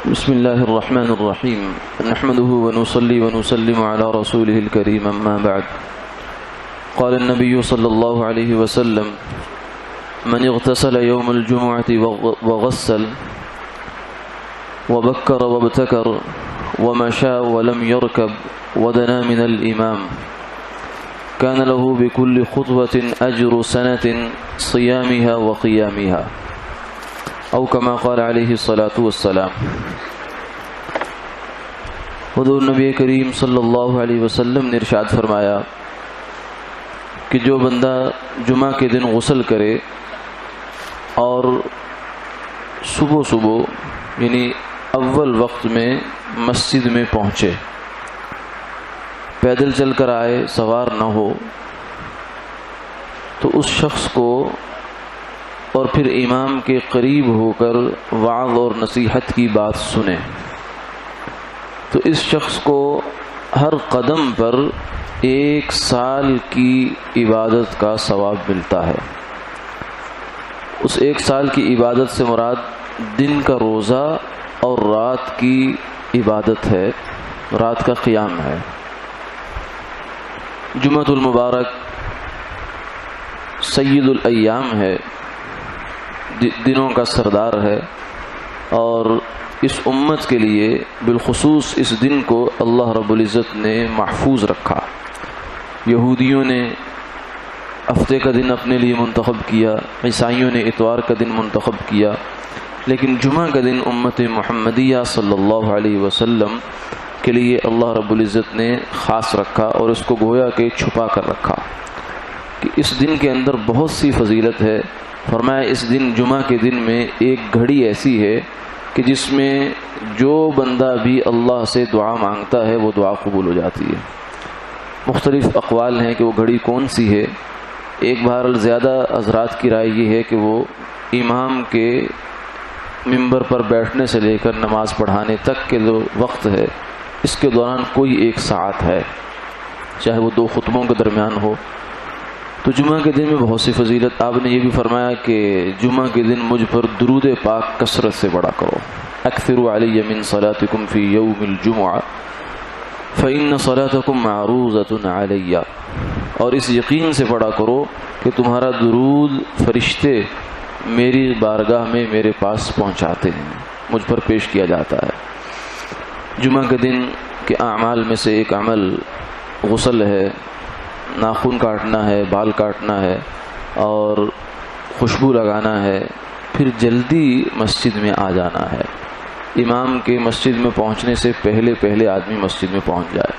بسم الله الرحمن الرحيم نحمده ونصلي ونسلم على رسوله الكريم أما بعد قال النبي صلى الله عليه وسلم من اغتسل يوم الجمعة وغسل وبكر وابتكر ومشى ولم يركب ودنا من الإمام كان له بكل خطوة أجر سنة صيامها وقيامها او كما قال علیہ الصلاۃ والسلام۔ حضور نبی کریم صلی اللہ علیہ وسلم نے ارشاد فرمایا کہ جو بندہ جمعہ کے دن غسل کرے اور صبح صبح یعنی اول وقت میں مسجد میں پہنچے، پیدل چل کر آئے، سوار نہ ہو، تو اس شخص کو اور پھر امام کے قریب ہو کر وعظ اور نصیحت کی بات سنے تو اس شخص کو ہر قدم پر 1 سال کی عبادت کا ثواب ملتا ہے۔ اس 1 سال کی عبادت سے مراد دن کا روزہ اور رات کی عبادت ہے، رات کا قیام ہے۔ جمعۃ المبارک سید الایام ہے، دنوں کا سردار ہے، اور اس امت کے لیے بالخصوص اس دن کو اللہ رب العزت نے محفوظ رکھا۔ یہودیوں نے ہفتے کا دن اپنے لیے منتخب کیا، عیسائیوں نے اتوار کا دن منتخب کیا، لیکن جمعہ کا دن امت محمدیہ صلی اللہ علیہ وسلم کے لیے اللہ رب العزت نے خاص رکھا اور اس کو گویا کہ چھپا کر رکھا کہ اس دن کے اندر بہت سی فضیلت ہے۔ فرمایا اس دن جمعہ کے دن میں ایک گھڑی ایسی ہے کہ جس میں جو بندہ بھی اللہ سے دعا مانگتا ہے وہ دعا قبول ہو جاتی ہے۔ مختلف اقوال ہیں کہ وہ گھڑی کون سی ہے۔ ایک بہرحال زیادہ حضرات کی رائے یہ ہے کہ وہ امام کے ممبر پر بیٹھنے سے لے کر نماز پڑھانے تک کے جو وقت ہے اس کے دوران کوئی 1 ساعت ہے، چاہے وہ 2 خطبوں کے درمیان ہو۔ تو جمعہ کے دن میں بہت سی فضیلت۔ آپ نے یہ بھی فرمایا کہ جمعہ کے دن مجھ پر درود پاک کثرت سے پڑھا کرو، اکثروا علی من صلاتکم فی یوم الجمعہ فإن صلاتکم معروضۃ علی، اور اس یقین سے پڑھا کرو کہ تمہارا درود فرشتے میری بارگاہ میں میرے پاس پہنچاتے ہیں، مجھ پر پیش کیا جاتا ہے۔ جمعہ کے دن کے اعمال میں سے ایک عمل غسل ہے، ناخن کاٹنا ہے، بال کاٹنا ہے اور خوشبو لگانا ہے، پھر جلدی مسجد میں آ جانا ہے۔ امام کے مسجد میں پہنچنے سے پہلے آدمی مسجد میں پہنچ جائے۔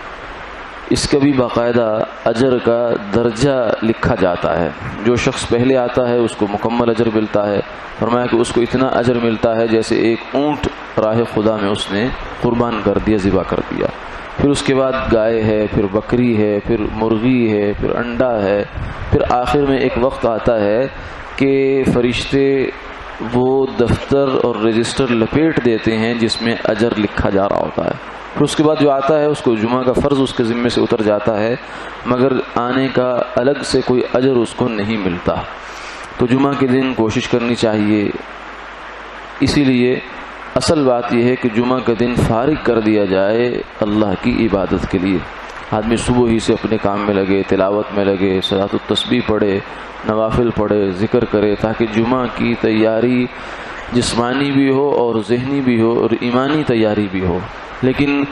اس کا بھی باقاعدہ اجر کا درجہ لکھا جاتا ہے۔ جو شخص پہلے آتا ہے اس کو مکمل اجر ملتا ہے۔ فرمایا کہ اس کو اتنا اجر ملتا ہے جیسے ایک اونٹ راہ خدا میں اس نے قربان کر دیا، ذبح کر دیا۔ پھر اس کے بعد گائے ہے، پھر بکری ہے، پھر مرغی ہے، پھر انڈا ہے، پھر آخر میں ایک وقت آتا ہے کہ فرشتے وہ دفتر اور رجسٹر لپیٹ دیتے ہیں جس میں اجر لکھا جا رہا ہوتا ہے۔ پھر اس کے بعد جو آتا ہے اس کو جمعہ کا فرض اس کے ذمے سے اتر جاتا ہے، مگر آنے کا الگ سے کوئی اجر اس کو نہیں ملتا۔ تو جمعہ کے دن کوشش کرنی چاہیے۔ اسی لیے اصل بات یہ ہے کہ جمعہ کا دن فارغ کر دیا جائے اللہ کی عبادت کے لیے۔ آدمی صبح ہی سے اپنے کام میں لگے، تلاوت میں لگے، صلاۃ التسبیح پڑھے، نوافل پڑھے، ذکر کرے، تاکہ جمعہ کی تیاری جسمانی بھی ہو اور ذہنی بھی ہو اور ایمانی تیاری بھی ہو۔ لیکن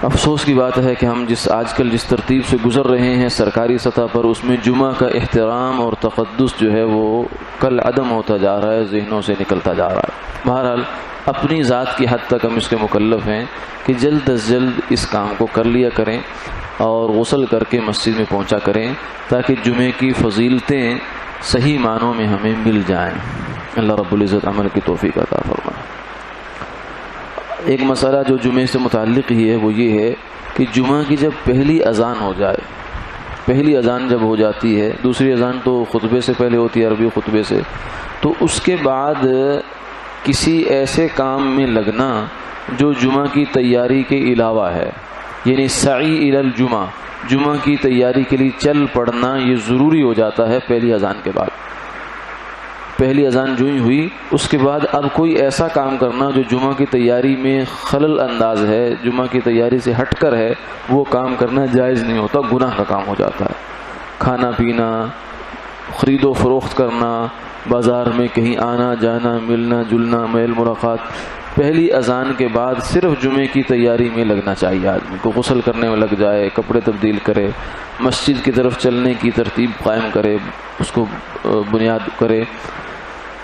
افسوس کی بات ہے کہ ہم آج کل جس ترتیب سے گزر رہے ہیں سرکاری سطح پر، اس میں جمعہ کا احترام اور تقدس جو ہے وہ کل عدم ہوتا جا رہا ہے، ذہنوں سے نکلتا جا رہا ہے۔ بہرحال اپنی ذات کی حد تک ہم اس کے مکلف ہیں کہ جلد از جلد اس کام کو کر لیا کریں اور غسل کر کے مسجد میں پہنچا کریں تاکہ جمعے کی فضیلتیں صحیح معنوں میں ہمیں مل جائیں۔ اللہ رب العزت عمل کی توفیق عطا فرمائے۔ ایک مسئلہ جو جمعے سے متعلق ہی ہے وہ یہ ہے کہ جمعہ کی جب پہلی اذان ہو جائے، پہلی اذان جب ہو جاتی ہے، دوسری اذان تو خطبے سے پہلے ہوتی ہے، عربی خطبے سے، تو اس کے بعد کسی ایسے کام میں لگنا جو جمعہ کی تیاری کے علاوہ ہے، یعنی سعی الی الجمعہ، جمعہ کی تیاری کے لیے چل پڑنا یہ ضروری ہو جاتا ہے پہلی اذان کے بعد۔ پہلی اذان جو ہی ہوئی اس کے بعد اب کوئی ایسا کام کرنا جو جمعہ کی تیاری میں خلل انداز ہے، جمعہ کی تیاری سے ہٹ کر ہے، وہ کام کرنا جائز نہیں ہوتا، گناہ کا کام ہو جاتا ہے۔ کھانا پینا، خرید و فروخت کرنا، بازار میں کہیں آنا جانا، ملنا جلنا، میل ملاقات، پہلی اذان کے بعد صرف جمعے کی تیاری میں لگنا چاہیے۔ آدمی کو غسل کرنے میں لگ جائے، کپڑے تبدیل کرے، مسجد کی طرف چلنے کی ترتیب قائم کرے، اس کو بنیاد کرے۔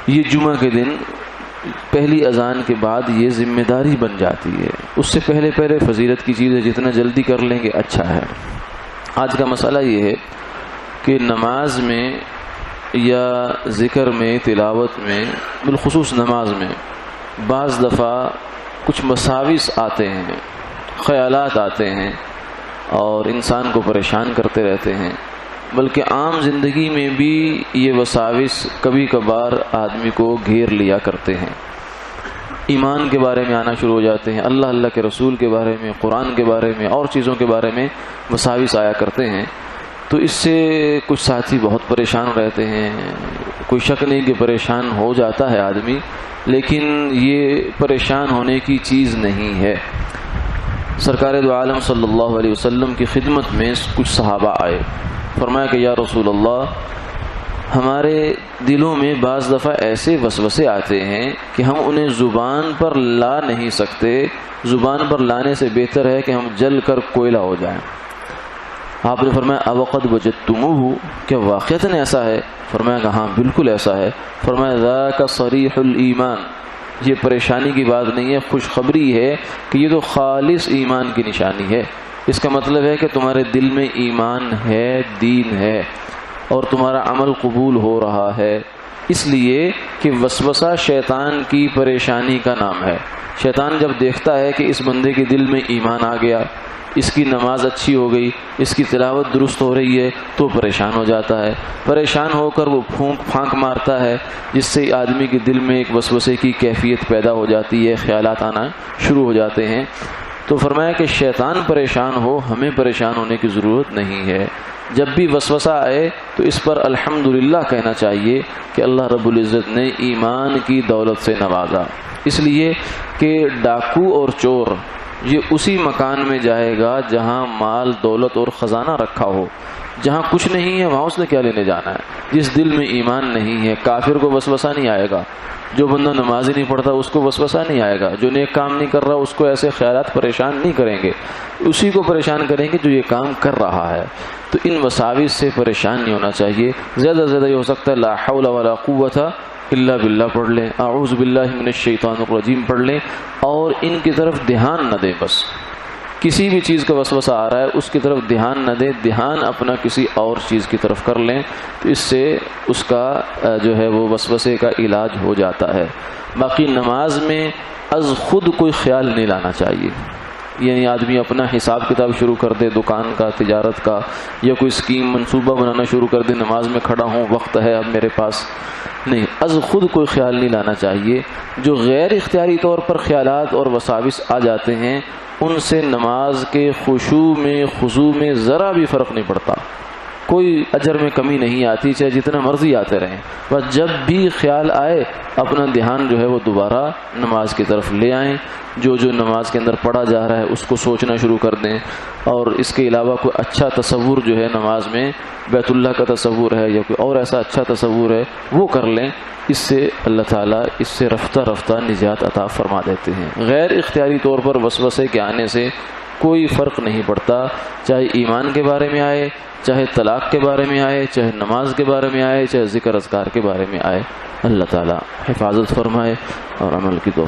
یہ جمعہ کے دن پہلی اذان کے بعد یہ ذمہ داری بن جاتی ہے۔ اس سے پہلے فضیلت کی چیز ہے، جتنا جلدی کر لیں گے اچھا ہے۔ آج کا مسئلہ یہ ہے کہ نماز میں یا ذکر میں، تلاوت میں، بالخصوص نماز میں بعض دفعہ کچھ وساوس آتے ہیں، خیالات آتے ہیں اور انسان کو پریشان کرتے رہتے ہیں۔ بلکہ عام زندگی میں بھی یہ وساوس کبھی کبھار آدمی کو گھیر لیا کرتے ہیں۔ ایمان کے بارے میں آنا شروع ہو جاتے ہیں، اللہ کے رسول کے بارے میں، قرآن کے بارے میں اور چیزوں کے بارے میں وساوس آیا کرتے ہیں۔ تو اس سے کچھ ساتھی بہت پریشان رہتے ہیں۔ کوئی شک نہیں کہ پریشان ہو جاتا ہے آدمی، لیکن یہ پریشان ہونے کی چیز نہیں ہے۔ سرکار دو عالم صلی اللہ علیہ وسلم کی خدمت میں کچھ صحابہ آئے، فرمایا کہ یا رسول اللہ، ہمارے دلوں میں بعض دفعہ ایسے وسوسے آتے ہیں کہ ہم انہیں زبان پر لا نہیں سکتے، زبان پر لانے سے بہتر ہے کہ ہم جل کر کوئلہ ہو جائیں۔ آپ نے فرمایا اوقد وجدتموہ، کیا واقعتاً ایسا ہے؟ فرمایا کہ ہاں بالکل ایسا ہے۔ فرمایا ذاک صریح الایمان، یہ پریشانی کی بات نہیں ہے، خوشخبری ہے کہ یہ تو خالص ایمان کی نشانی ہے۔ اس کا مطلب ہے کہ تمہارے دل میں ایمان ہے، دین ہے، اور تمہارا عمل قبول ہو رہا ہے۔ اس لیے کہ وسوسہ شیطان کی پریشانی کا نام ہے۔ شیطان جب دیکھتا ہے کہ اس بندے کے دل میں ایمان آ گیا، اس کی نماز اچھی ہو گئی، اس کی تلاوت درست ہو رہی ہے، تو پریشان ہو جاتا ہے۔ پریشان ہو کر وہ پھونک مارتا ہے، جس سے آدمی کے دل میں ایک وسوسے کی کیفیت پیدا ہو جاتی ہے، خیالات آنا شروع ہو جاتے ہیں۔ تو فرمایا کہ شیطان پریشان ہو، ہمیں پریشان ہونے کی ضرورت نہیں ہے۔ جب بھی وسوسہ آئے تو اس پر الحمدللہ کہنا چاہیے کہ اللہ رب العزت نے ایمان کی دولت سے نوازا۔ اس لیے کہ ڈاکو اور چور یہ اسی مکان میں جائے گا جہاں مال دولت اور خزانہ رکھا ہو۔ جہاں کچھ نہیں ہے وہاں اس نے کیا لینے جانا ہے؟ جس دل میں ایمان نہیں ہے، کافر کو وسوسہ نہیں آئے گا۔ جو بندہ نماز ہی نہیں پڑھتا اس کو وسوسہ نہیں آئے گا۔ جو نیک کام نہیں کر رہا اس کو ایسے خیالات پریشان نہیں کریں گے، اسی کو پریشان کریں گے جو یہ کام کر رہا ہے۔ تو ان وساوس سے پریشان نہیں ہونا چاہیے۔ زیادہ سے زیادہ یہ ہو سکتا ہے لا حول ولا قوت الا باللہ پڑھ لیں، اعوذ باللہ من الشیطان الرجیم پڑھ لیں، اور ان کی طرف دھیان نہ دیں۔ بس کسی بھی چیز کا وسوسہ آ رہا ہے اس کی طرف دھیان نہ دیں، دھیان اپنا کسی اور چیز کی طرف کر لیں، تو اس سے اس کا جو ہے وہ وسوسے کا علاج ہو جاتا ہے۔ باقی نماز میں از خود کوئی خیال نہیں لانا چاہیے، یعنی آدمی اپنا حساب کتاب شروع کر دے دکان کا، تجارت کا، یا کوئی اسکیم منصوبہ بنانا شروع کر دے، نماز میں کھڑا ہوں، وقت ہے اب میرے پاس، نہیں، از خود کوئی خیال نہیں لانا چاہیے۔ جو غیر اختیاری طور پر خیالات اور وساوس آ جاتے ہیں ان سے نماز کے خضوع میں ذرا بھی فرق نہیں پڑتا، کوئی اجر میں کمی نہیں آتی، چاہے جتنا مرضی آتے رہیں۔ بس جب بھی خیال آئے اپنا دھیان جو ہے وہ دوبارہ نماز کی طرف لے آئیں، جو نماز کے اندر پڑھا جا رہا ہے اس کو سوچنا شروع کر دیں، اور اس کے علاوہ کوئی اچھا تصور جو ہے نماز میں، بیت اللہ کا تصور ہے یا کوئی اور ایسا اچھا تصور ہے وہ کر لیں۔ اس سے اللہ تعالیٰ اس سے رفتہ رفتہ نجات عطا فرما دیتے ہیں۔ غیر اختیاری طور پر وسوسے کے آنے سے کوئی فرق نہیں پڑتا، چاہے ایمان کے بارے میں آئے، چاہے طلاق کے بارے میں آئے، چاہے نماز کے بارے میں آئے، چاہے ذکر اذکار کے بارے میں آئے۔ اللہ تعالیٰ حفاظت فرمائے اور عمل کی توفیق